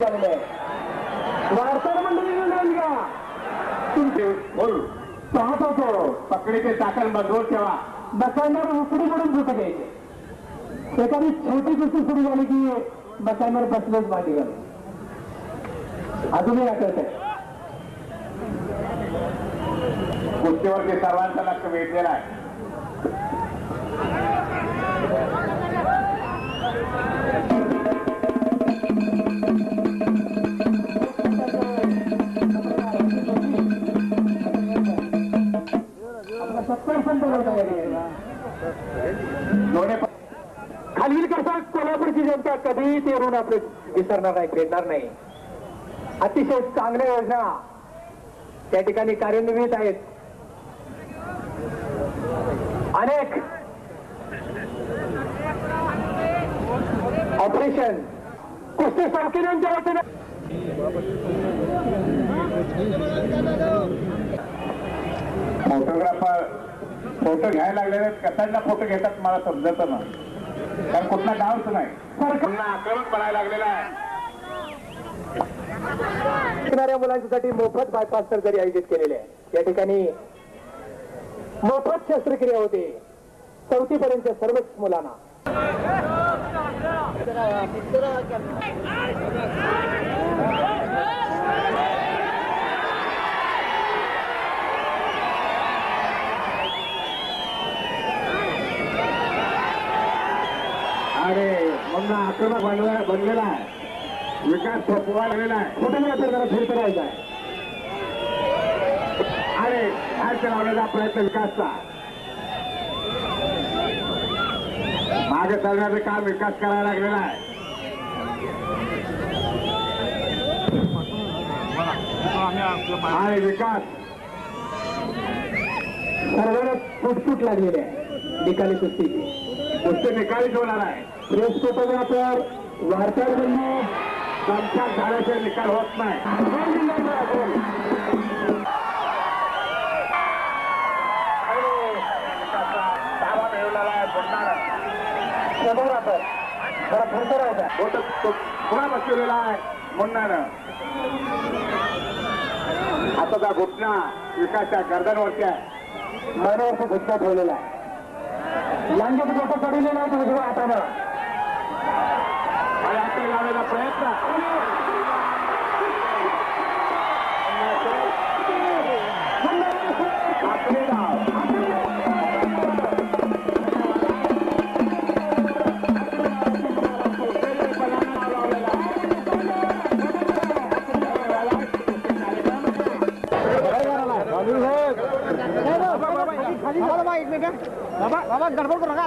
झालेले आहे. वार्ताहर मंडळी मिळून घ्या तुमचे बोल पाहत होतो पकडीचे चाकण बदलून ठेवा. बसायवर उकडी म्हणून झोप घ्यायचे. एखादी छोटी गोष्टी सुरू झाली की बसायवर बसलोच माहिती झालं. अजूनही आठवत आहे कुस्तीवरती सर्वांचं लक्ष वेधलेलं आहे. खालील कसा कोल्हापूरची जनता कधीही ते ऋण आपले विसरणार नाही, फेडणार नाही. अतिशय चांगल्या योजना त्या ठिकाणी कार्यान्वित आहेत. अनेक ऑपरेशन कुस्ती संस्थेच्या वतीने फोटोग्राफर फोटो घ्यायला लागलेले कशाला फोटो घेतात मला समजत ना. कारण कुठला गावच नाही. पुन्हा आक्रमक बनायला लागलेला आहे. शिकणाऱ्या मुलांसाठी मोफत बायपास सर्जरी आयोजित केलेली आहे. या ठिकाणी मोफत शस्त्रक्रिया होते 4थी पर्यंत सर्वच मुलांना. अरे मुन्ना आक्रमक बनलेला आहे. विकास थोपवा लागलेला आहे. फोटोग्राफर जरा फिर करायचा आहे. अरे बाहेर लावण्याचा प्रयत्न विकासचा. मागे चालण्याचं काम विकास करायला लागलेला आहे. आणि विकास सर्वांना फुटफुट लागलेली आहे निकाली कुस्तीची. कुस्ती निकालीच होणार आहे. प्रेस फोटोग्राफर वार्ताहर बनणे आमच्या झाल्याचे निकाल होत नाही. दावा मिळवलेला आहे. फोटोग्राफर जरा फिरतो राहायचा. पुन्हा बसवलेला आहे मुन्नानं. हाताचा घुटणा विकासच्या गर्दनवरती आहे. मनावरचा घुटणा ठेवलेला आहे. लांगेत मोठं चढवलेला आहे उजव्या हातानं. आणि आपल्याला लावण्याचा प्रयत्न. आपले नाव बाबा गडबड करू नका.